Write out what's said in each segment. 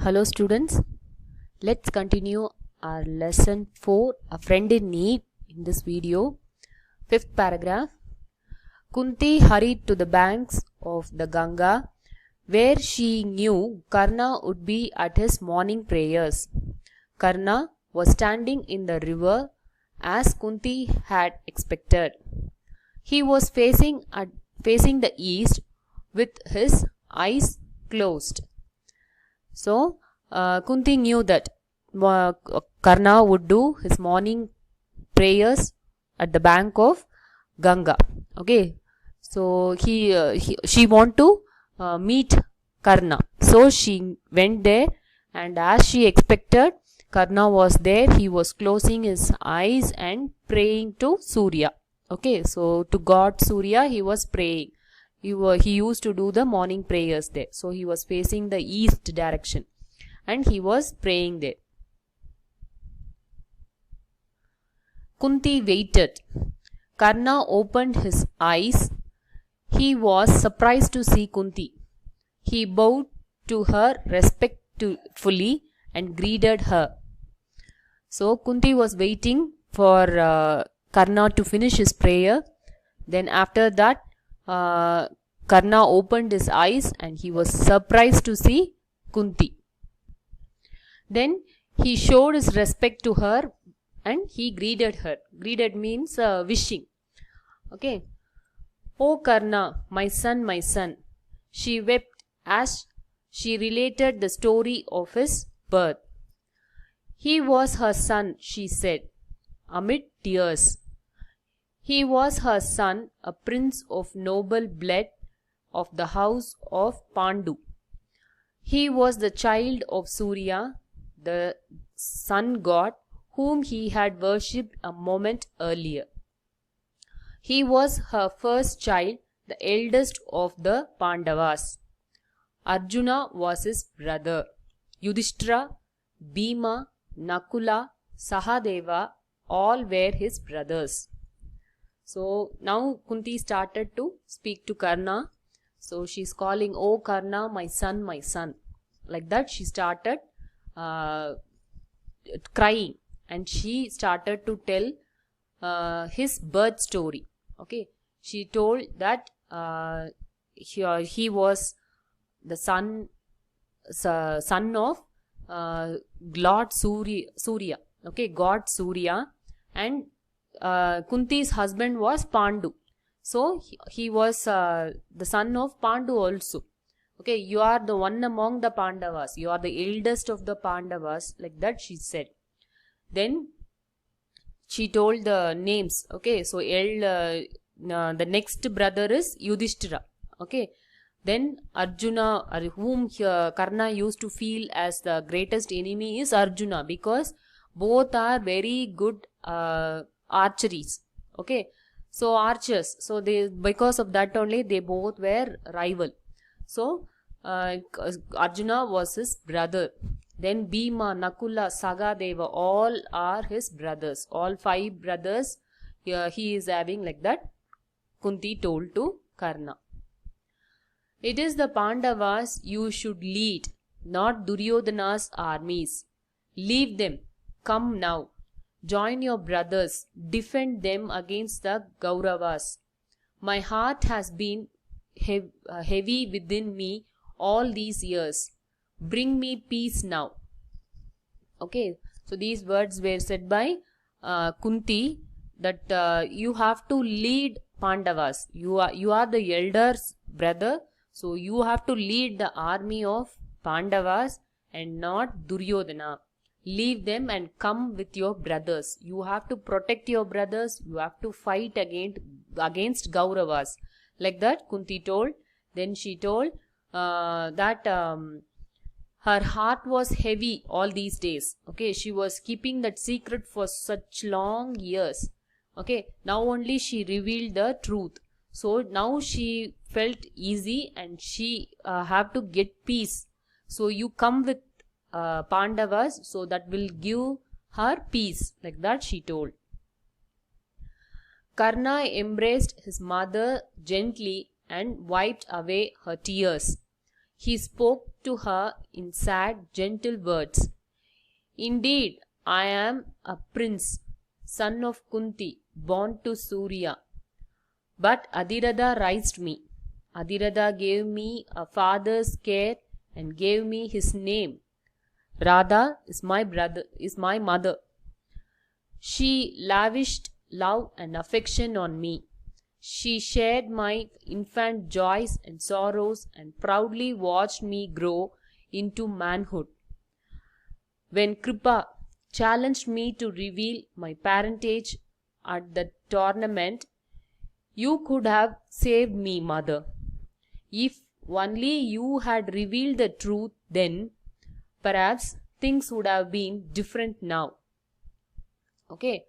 Hello students, let's continue our lesson 4, A Friend in Need, in this video. 5th paragraph. Kunti hurried to the banks of the Ganga, where she knew Karna would be at his morning prayers. Karna was standing in the river as Kunti had expected. He was facing the east with his eyes closed. So, Kunti knew that Karna would do his morning prayers at the bank of Ganga. Okay, so she want to meet Karna. So she went there, and as she expected, Karna was there. He was closing his eyes and praying to Surya. Okay, so to God Surya he was praying. He used to do the morning prayers there. So he was facing the east direction and he was praying there. Kunti waited. Karna opened his eyes. He was surprised to see Kunti. He bowed to her respectfully and greeted her. So Kunti was waiting for Karna to finish his prayer. Then after that, Karna opened his eyes and he was surprised to see Kunti. Then he showed his respect to her and he greeted her. Greeted means wishing. Okay. "Oh Karna, my son, my son." She wept as she related the story of his birth. "He was her son," she said, amid tears. "He was her son, a prince of noble blood of the house of Pandu. He was the child of Surya, the sun god, whom he had worshipped a moment earlier. He was her first child, the eldest of the Pandavas. Arjuna was his brother. Yudhishthira, Bhima, Nakula, Sahadeva, all were his brothers." So now Kunti started to speak to Karna. So she's calling, "Oh Karna, my son, my son." Like that she started crying and she started to tell his birth story. Okay, she told that he was the son of Lord Surya. Okay, God Surya, and Kunti's husband was Pandu. So he was the son of Pandu also. Okay, you are the one among the Pandavas. You are the eldest of the Pandavas. Like that she said. Then she told the names. Okay, so the next brother is Yudhishthira. Okay, then Arjuna, whom Karna used to feel as the greatest enemy, is Arjuna, because both are very good archeries. Okay, so archers. So because of that only they both were rival. So Arjuna was his brother. Then Bhima, Nakula, Sahadeva, all are his brothers. All 5 brothers he is having, like that Kunti told to Karna. "It is the Pandavas you should lead, not Duryodhana's armies. Leave them. Come now. Join your brothers. Defend them against the Kauravas. My heart has been heavy within me all these years. Bring me peace now." Okay, so these words were said by Kunti, that you have to lead Pandavas. You are the elder's brother, so you have to lead the army of Pandavas and not Duryodhana. Leave them and come with your brothers. You have to protect your brothers. You have to fight against Kauravas. Like that Kunti told. Then she told that her heart was heavy all these days. Okay, she was keeping that secret for such long years. Okay, now only she revealed the truth. So now she felt easy and she have to get peace. So you come with Pandavas, so that will give her peace. Like that she told. Karna embraced his mother gently and wiped away her tears. he spoke to her in sad, gentle words. Indeed, I am a prince, son of Kunti, born to Surya. But Adhiratha raised me. Adhiratha gave me a father's care and gave me his name. Radha is my mother. She lavished love and affection on me. She shared my infant joys and sorrows and proudly watched me grow into manhood. When Kripa challenged me to reveal my parentage at the tournament, you could have saved me, mother. If only you had revealed the truth then, perhaps things would have been different now. Okay.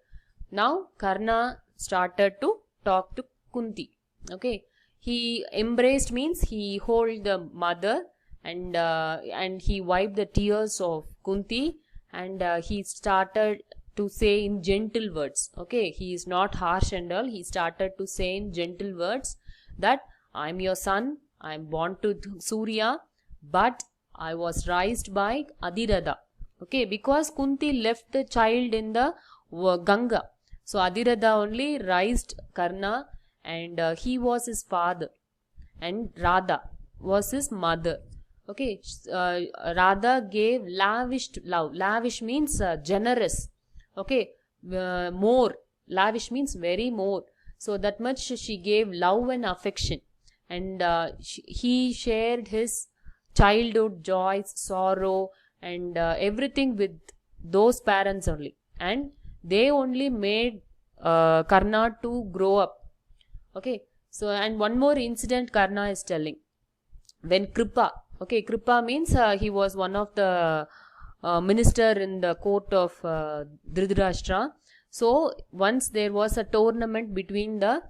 Now Karna started to talk to Kunti. Okay. He embraced means he held the mother and he wiped the tears of Kunti and he started to say in gentle words. Okay. He is not harsh and all. He started to say in gentle words that I am your son. I am born to Surya, but I was raised by Adhiratha. Okay. Because Kunti left the child in the Ganga. So Adhiratha only raised Karna and he was his father and Radha was his mother. Okay, Radha gave lavished love. Lavish means generous. Okay, more. Lavish means very more. So that much she gave love and affection. And he shared his childhood joys, sorrow and everything with those parents only. And they only made Karna to grow up. Okay. So, and one more incident Karna is telling. When Kripa, okay, Kripa means he was one of the minister in the court of Dhritarashtra. So, once there was a tournament between the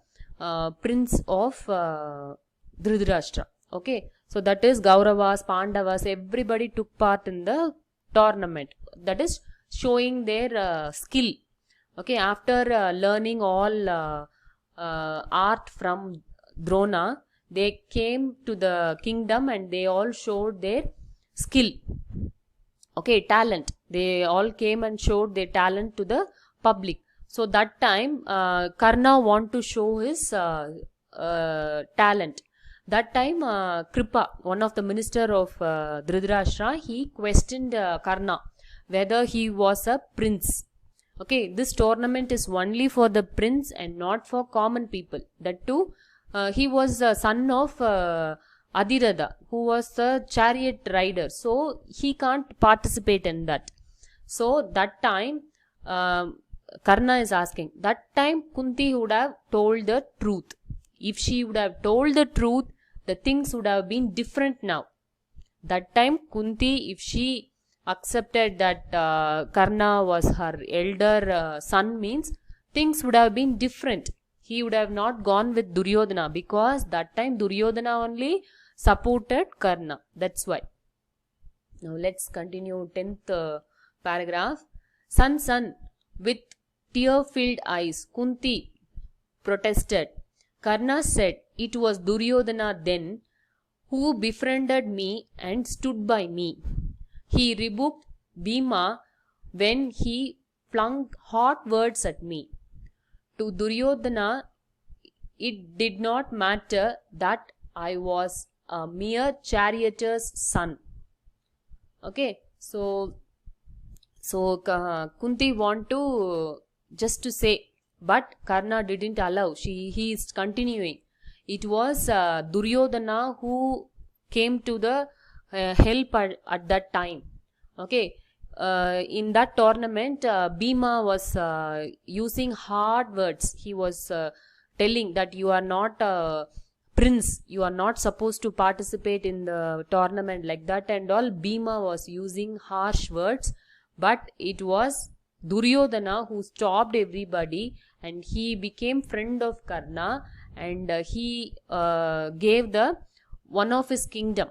prince of Dhritarashtra. Okay. So, that is Kauravas, Pandavas, everybody took part in the tournament. That is showing their skill. Okay, after learning all art from Drona, they came to the kingdom and they all showed their skill. Okay, talent. They all came and showed their talent to the public. So that time, Karna want to show his talent. That time, Kripa, one of the minister of Dhritarashtra, he questioned Karna whether he was a prince. Okay, this tournament is only for the prince and not for common people. That too, he was the son of Adhiratha, who was the chariot rider. So, he can't participate in that. So, that time, Karna is asking, that time Kunti would have told the truth. If she would have told the truth, the things would have been different now. That time Kunti, if she accepted that Karna was her elder son means, things would have been different. He would have not gone with Duryodhana because that time Duryodhana only supported Karna. That's why. Now let's continue 10th paragraph. Son, with tear-filled eyes, Kunti protested. Karna said, it was Duryodhana then who befriended me and stood by me. He rebuked Bhima when he flung hot words at me. To Duryodhana, it did not matter that I was a mere charioteer's son. Okay, so Kunti want to just to say, but Karna didn't allow. He is continuing. It was Duryodhana who came to the help at that time. Okay, in that tournament, Bhima was using hard words. He was telling that you are not a prince, you are not supposed to participate in the tournament like that and all. Bhima was using harsh words, but it was Duryodhana who stopped everybody and he became friend of Karna and he gave one of his kingdom.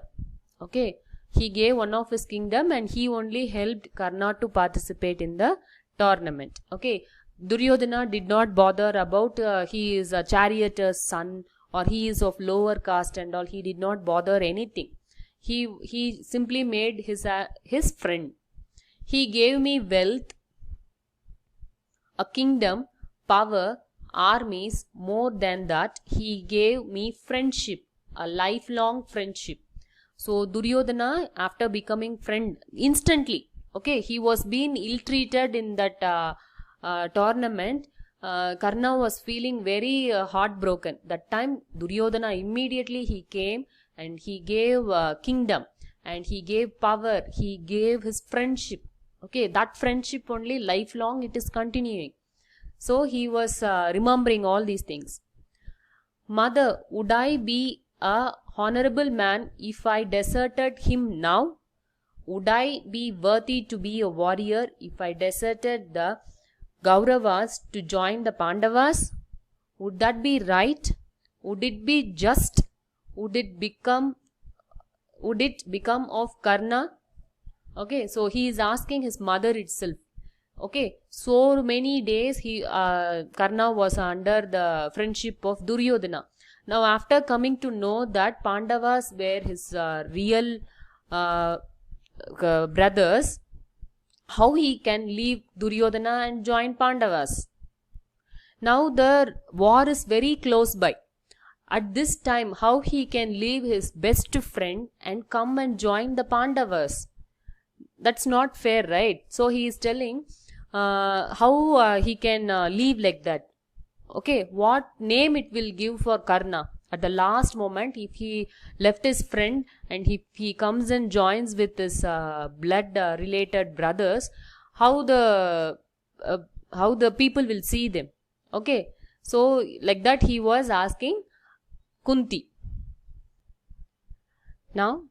Okay, he gave one of his kingdom and he only helped Karna to participate in the tournament. Okay, Duryodhana did not bother about he is a charioteer's son or he is of lower caste and all. He did not bother anything. He simply made his friend. He gave me wealth, a kingdom, power, armies. More than that, he gave me friendship, a lifelong friendship. So Duryodhana, after becoming friend instantly, okay, he was being ill-treated in that tournament. Karna was feeling very heartbroken. That time Duryodhana immediately he came and he gave kingdom and he gave power, he gave his friendship. Okay, that friendship only lifelong it is continuing. So he was remembering all these things. Mother, would I be a honorable man if I deserted him now? Would I be worthy to be a warrior if I deserted the Kauravas to join the Pandavas? Would that be right? Would it be just? Would it become of Karna? Okay, so he is asking his mother itself. Okay, so many days Karna was under the friendship of Duryodhana. Now after coming to know that Pandavas were his real brothers, how he can leave Duryodhana and join Pandavas? Now the war is very close by. At this time, how he can leave his best friend and come and join the Pandavas? That's not fair, right? So he is telling how he can leave like that. Okay, what name it will give for Karna? At the last moment, if he left his friend and he comes and joins with his blood related brothers, how the people will see them? Okay, so like that he was asking Kunti. Now,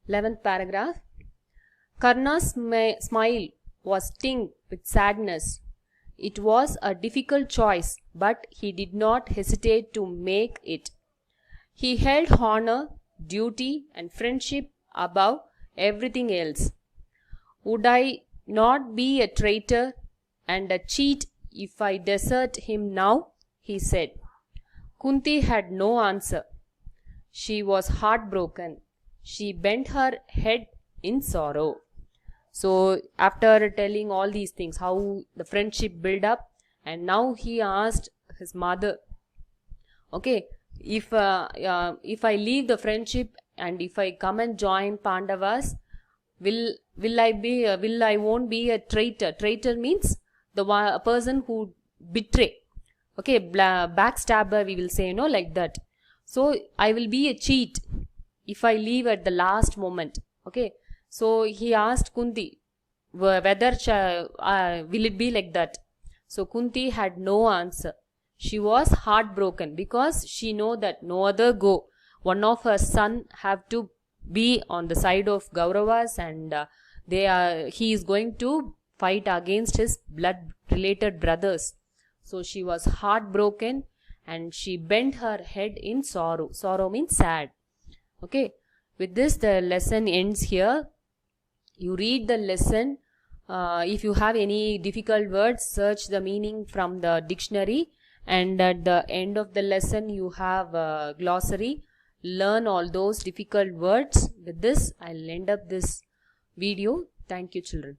11th paragraph. Karna's smile was tinged with sadness. It was a difficult choice, but he did not hesitate to make it. He held honor, duty, and friendship above everything else. Would I not be a traitor and a cheat if I desert him now? He said. Kunti had no answer. She was heartbroken. She bent her head in sorrow. So after telling all these things, how the friendship built up, and now he asked his mother, okay, if I leave the friendship and if I come and join Pandavas, will I won't be a traitor? Traitor means a person who betray. Okay, backstabber we will say, like that. So I will be a cheat if I leave at the last moment. Okay. So he asked Kunti whether will it be like that. So Kunti had no answer. She was heartbroken because she know that no other one of her son have to be on the side of Kauravas and he is going to fight against his blood related brothers. So she was heartbroken and she bent her head in sorrow. Sorrow means sad. Okay. With this the lesson ends here. You read the lesson. If you have any difficult words, search the meaning from the dictionary, and at the end of the lesson you have a glossary. Learn all those difficult words. With this, I'll end up this video. Thank you, children.